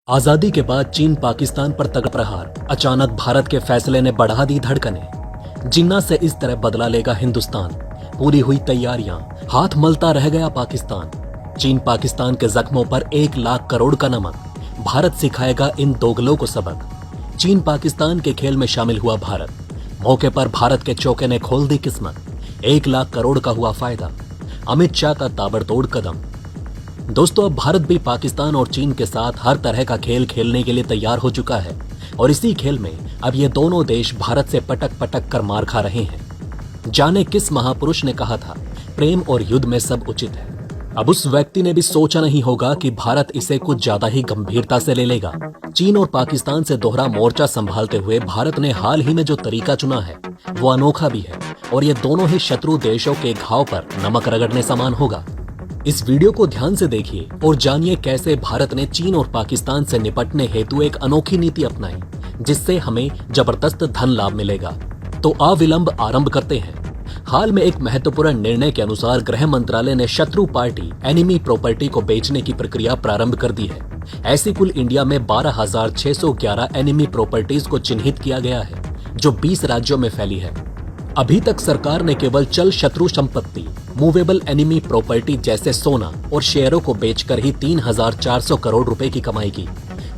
आजादी के बाद चीन पाकिस्तान पर तगड़ा प्रहार। अचानक भारत के फैसले ने बढ़ा दी धड़कनें। जिन्ना से इस तरह बदला लेगा हिंदुस्तान। पूरी हुई तैयारियां, हाथ मलता रह गया पाकिस्तान। चीन पाकिस्तान के जख्मों पर 1 लाख करोड़ का नमक। भारत सिखाएगा इन दोगलों को सबक। चीन पाकिस्तान के खेल में शामिल हुआ भारत। मौके पर भारत के चौके ने खोल दी किस्मत। 1 लाख करोड़ का हुआ फायदा। अमित शाह का ताबड़तोड़ कदम। दोस्तों, अब भारत भी पाकिस्तान और चीन के साथ हर तरह का खेल खेलने के लिए तैयार हो चुका है और इसी खेल में अब ये दोनों देश भारत से पटक पटक कर मार खा रहे हैं। जाने किस महापुरुष ने कहा था, प्रेम और युद्ध में सब उचित है। अब उस व्यक्ति ने भी सोचा नहीं होगा कि भारत इसे कुछ ज्यादा ही गंभीरता से ले लेगा। चीन और पाकिस्तान से दोहरा मोर्चा संभालते हुए भारत ने हाल ही में जो तरीका चुना है वो अनोखा भी है और ये दोनों ही शत्रु देशों के घाव पर नमक रगड़ने समान होगा। इस वीडियो को ध्यान से देखिए और जानिए कैसे भारत ने चीन और पाकिस्तान से निपटने हेतु एक अनोखी नीति अपनाई जिससे हमें जबरदस्त धन लाभ मिलेगा। तो अविलंब आरंभ करते हैं। हाल में एक महत्वपूर्ण निर्णय के अनुसार गृह मंत्रालय ने शत्रु पार्टी एनिमी प्रॉपर्टी को बेचने की प्रक्रिया प्रारंभ कर दी है। ऐसी कुल इंडिया में 12,611 एनिमी प्रॉपर्टीज को चिन्हित किया गया है जो 20 राज्यों में फैली है। अभी तक सरकार ने केवल चल शत्रु संपत्ति, मूवेबल एनिमी प्रॉपर्टी जैसे सोना और शेयरों को बेचकर ही 3,400 करोड़ रुपए की कमाई की।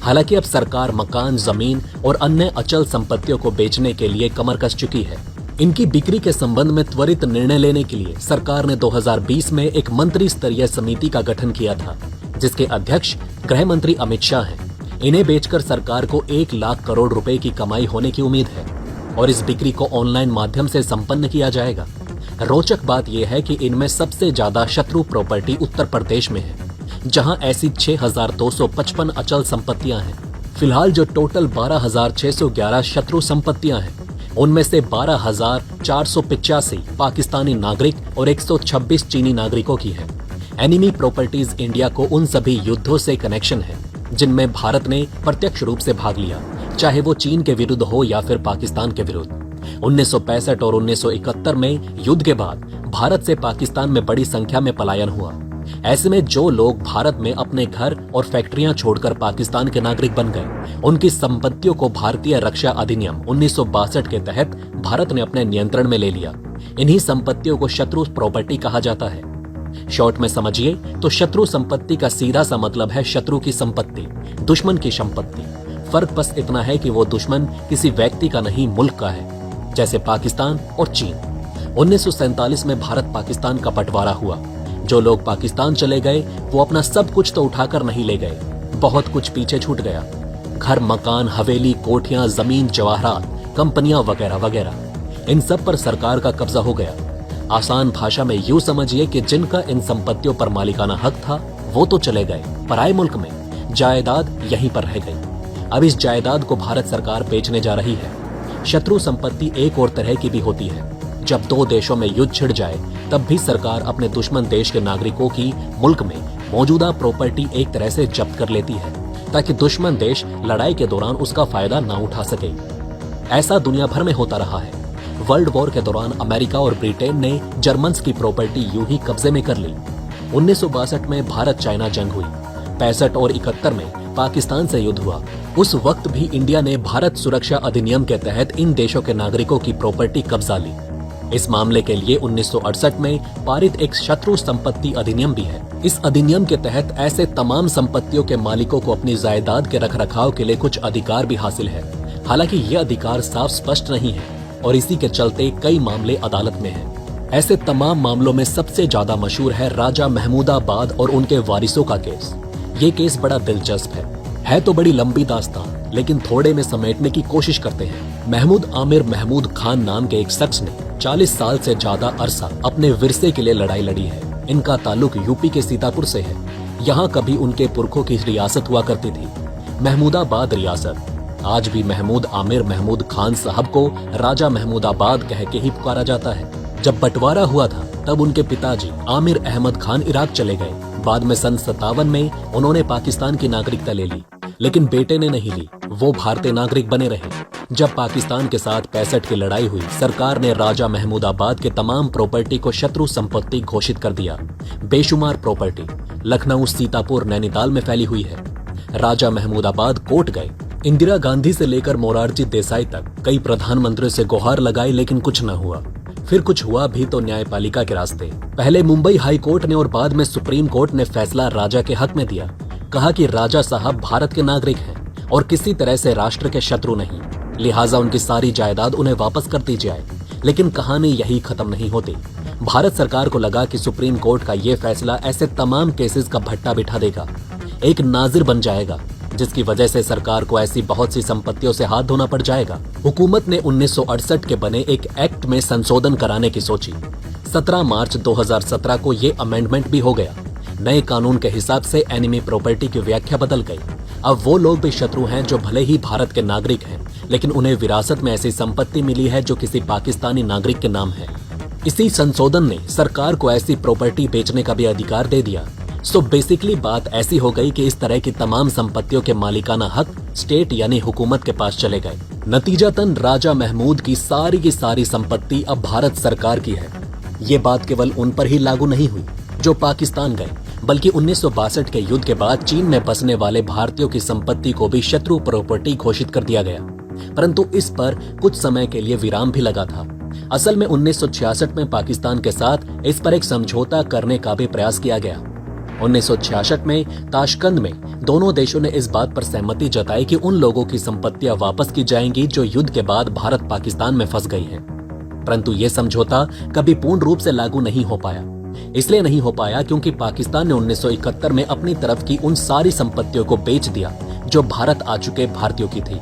हालांकि अब सरकार मकान, जमीन और अन्य अचल संपत्तियों को बेचने के लिए कमर कस चुकी है। इनकी बिक्री के संबंध में त्वरित निर्णय लेने के लिए सरकार ने 2020 में एक मंत्री स्तरीय समिति का गठन किया था जिसके अध्यक्ष गृह मंत्री अमित शाह हैं। इन्हें बेचकर सरकार को 1 लाख करोड़ रुपए की कमाई होने की उम्मीद है और इस बिक्री को ऑनलाइन माध्यम से संपन्न किया जाएगा। रोचक बात यह है कि इनमें सबसे ज्यादा शत्रु प्रॉपर्टी उत्तर प्रदेश में है जहां ऐसी 6,255 अचल संपत्तियां हैं। फिलहाल जो टोटल 12,611 शत्रु संपत्तियां हैं उनमें से 12,485 पाकिस्तानी नागरिक और 126 चीनी नागरिकों की है। एनिमी प्रॉपर्टीज इंडिया को उन सभी युद्धों से कनेक्शन है जिनमें भारत ने प्रत्यक्ष रूप से भाग लिया, चाहे वो चीन के विरुद्ध हो या फिर पाकिस्तान के विरुद्ध। 1965 और 1971 में युद्ध के बाद भारत से पाकिस्तान में बड़ी संख्या में पलायन हुआ। ऐसे में जो लोग भारत में अपने घर और फैक्ट्रियां छोड़कर पाकिस्तान के नागरिक बन गए, उनकी संपत्तियों को भारतीय रक्षा अधिनियम 1962 के तहत भारत ने अपने नियंत्रण में ले लिया। इन्हीं संपत्तियों को शत्रु प्रॉपर्टी कहा जाता है। शॉर्ट में समझिए तो शत्रु संपत्ति का सीधा सा मतलब है शत्रु की संपत्ति, दुश्मन की संपत्ति। फर्क बस इतना है कि वो दुश्मन किसी व्यक्ति का नहीं, मुल्क का है, जैसे पाकिस्तान और चीन। 1947 में भारत पाकिस्तान का बंटवारा हुआ। जो लोग पाकिस्तान चले गए वो अपना सब कुछ तो उठाकर नहीं ले गए, बहुत कुछ पीछे छूट गया। घर, मकान, हवेली, कोठियां, जमीन, जवाहरात, कंपनियां वगैरह वगैरह, इन सब पर सरकार का कब्जा हो गया। आसान भाषा में यूं समझिए कि जिनका इन संपत्तियों पर मालिकाना हक था वो तो चले गए पराए मुल्क में, जायदाद यहीं पर रह गई। अब इस जायदाद को भारत सरकार बेचने जा रही है। शत्रु संपत्ति एक और तरह की भी होती है। जब दो देशों में युद्ध छिड़ जाए तब भी सरकार अपने दुश्मन देश के नागरिकों की मुल्क में मौजूदा प्रॉपर्टी एक तरह से जब्त कर लेती है ताकि दुश्मन देश लड़ाई के दौरान उसका फायदा ना उठा सके। ऐसा दुनिया भर में होता रहा है। वर्ल्ड वॉर के दौरान अमेरिका और ब्रिटेन ने जर्मन्स की प्रॉपर्टी यूं ही कब्जे में कर ली। 1962 में भारत चाइना जंग हुई। 65 और 71 में पाकिस्तान से युद्ध हुआ। उस वक्त भी इंडिया ने भारत सुरक्षा अधिनियम के तहत इन देशों के नागरिकों की प्रॉपर्टी कब्जा ली। इस मामले के लिए 1968 में पारित एक शत्रु संपत्ति अधिनियम भी है। इस अधिनियम के तहत ऐसे तमाम संपत्तियों के मालिकों को अपनी जायदाद के रखरखाव के लिए कुछ अधिकार भी हासिल है। हालांकि ये अधिकार साफ स्पष्ट नहीं है और इसी के चलते कई मामले अदालत में हैं। ऐसे तमाम मामलों में सबसे ज्यादा मशहूर है राजा महमूदाबाद और उनके वारिसों का केस। ये केस बड़ा दिलचस्प है तो बड़ी लंबी दास्तान, लेकिन थोड़े में समेटने की कोशिश करते हैं। महमूद आमिर महमूद खान नाम के एक शख्स ने 40 साल से ज्यादा अरसा अपने विरसे के लिए लड़ाई लड़ी है। इनका ताल्लुक यूपी के सीतापुर से है। यहाँ कभी उनके पुरखों की रियासत हुआ करती थी, महमूदाबाद रियासत। आज भी महमूद आमिर महमूद खान साहब को राजा महमूदाबाद कह के ही पुकारा जाता है। जब बंटवारा हुआ था तब उनके पिताजी आमिर अहमद खान इराक चले गए। बाद में सन 57 में उन्होंने पाकिस्तान की नागरिकता ले ली, लेकिन बेटे ने नहीं ली, वो भारतीय नागरिक बने रहे। जब पाकिस्तान के साथ 65 की लड़ाई हुई, सरकार ने राजा महमूदाबाद के तमाम प्रॉपर्टी को शत्रु संपत्ति घोषित कर दिया। बेशुमार प्रॉपर्टी लखनऊ, सीतापुर, नैनीताल में फैली हुई है। राजा महमूदाबाद कोर्ट गए। इंदिरा गांधी से लेकर मोरारजी देसाई तक कई प्रधानमंत्रियों से गुहार लगाई, लेकिन कुछ न हुआ। फिर कुछ हुआ भी तो न्यायपालिका के रास्ते। पहले मुंबई हाई कोर्ट ने और बाद में सुप्रीम कोर्ट ने फैसला राजा के हक में दिया। कहा कि राजा साहब भारत के नागरिक हैं और किसी तरह से राष्ट्र के शत्रु नहीं, लिहाजा उनकी सारी जायदाद उन्हें वापस कर दी जाए। लेकिन कहानी यही खत्म नहीं होती। भारत सरकार को लगा कि सुप्रीम कोर्ट का ये फैसला ऐसे तमाम केसेस का भट्टा बिठा देगा, एक नाजिर बन जाएगा, जिसकी वजह से सरकार को ऐसी बहुत सी संपत्तियों से हाथ धोना पड़ जाएगा। हुकूमत ने 1968 के बने एक एक्ट में संशोधन कराने की सोची। 17 मार्च 2017 को ये अमेंडमेंट भी हो गया। नए कानून के हिसाब से एनिमी प्रॉपर्टी की व्याख्या बदल गई। अब वो लोग भी शत्रु हैं जो भले ही भारत के नागरिक हैं, लेकिन उन्हें विरासत में ऐसी संपत्ति मिली है जो किसी पाकिस्तानी नागरिक के नाम है। इसी संशोधन ने सरकार को ऐसी प्रॉपर्टी बेचने का भी अधिकार दे दिया। सो बेसिकली बात ऐसी हो गई कि इस तरह की तमाम संपत्तियों के मालिकाना हक स्टेट यानी हुकूमत के पास चले गए। नतीजतन राजा महमूद की सारी संपत्ति अब भारत सरकार की है। ये बात केवल उन पर ही लागू नहीं हुई जो पाकिस्तान गए, बल्कि 1962 के युद्ध के बाद चीन में बसने वाले भारतीयों की संपत्ति को भी शत्रु प्रॉपर्टी घोषित कर दिया गया। परंतु इस पर कुछ समय के लिए विराम भी लगा था। असल में 1966 में पाकिस्तान के साथ इस पर एक समझौता करने का भी प्रयास किया गया। 1966 में ताशकंद में दोनों देशों ने इस बात पर सहमति जताई कि उन लोगों की संपत्तियां वापस की जाएंगी जो युद्ध के बाद भारत पाकिस्तान में फंस गई हैं। परंतु यह समझौता कभी पूर्ण रूप से लागू नहीं हो पाया। इसलिए नहीं हो पाया क्योंकि पाकिस्तान ने 1971 में अपनी तरफ की उन सारी संपत्तियों को बेच दिया जो भारत आ चुके भारतीयों की थी,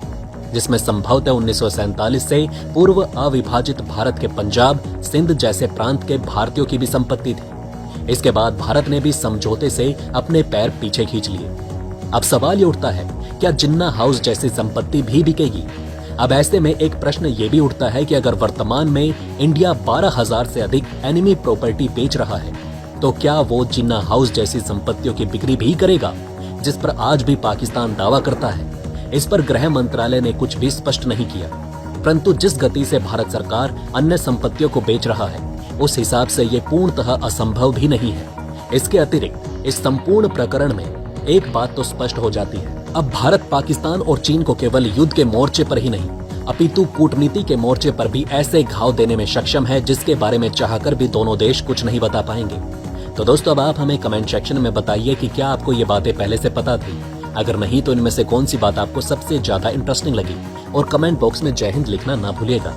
जिसमें संभवतः 1947 से पूर्व अविभाजित भारत के पंजाब, सिंध जैसे प्रांत के भारतीयों की भी संपत्ति थी। इसके बाद भारत ने भी समझौते से अपने पैर पीछे खींच लिए। अब सवाल ये उठता है, क्या जिन्ना हाउस जैसी संपत्ति भी बिकेगी? अब ऐसे में एक प्रश्न ये भी उठता है कि अगर वर्तमान में इंडिया 12,000 से अधिक एनिमी प्रॉपर्टी बेच रहा है, तो क्या वो जिन्ना हाउस जैसी संपत्तियों की बिक्री भी करेगा, जिस पर आज भी पाकिस्तान दावा करता है? इस पर गृह मंत्रालय ने कुछ भी स्पष्ट नहीं किया। परंतु जिस गति से भारत सरकार अन्य संपत्तियों को बेच रहा है, उस हिसाब से ये पूर्णतः असंभव भी नहीं है। इसके अतिरिक्त इस संपूर्ण प्रकरण में एक बात तो स्पष्ट हो जाती है, अब भारत पाकिस्तान और चीन को केवल युद्ध के मोर्चे पर ही नहीं, अपितु कूटनीति के मोर्चे पर भी ऐसे घाव देने में सक्षम है जिसके बारे में चाहकर भी दोनों देश कुछ नहीं बता पाएंगे। तो दोस्तों, अब आप हमें कमेंट सेक्शन में बताइए कि क्या आपको ये बातें पहले से पता थी? अगर नहीं तो इनमें से कौन सी बात आपको सबसे ज्यादा इंटरेस्टिंग लगी, और कमेंट बॉक्स में जय हिंद लिखना ना भूलिएगा।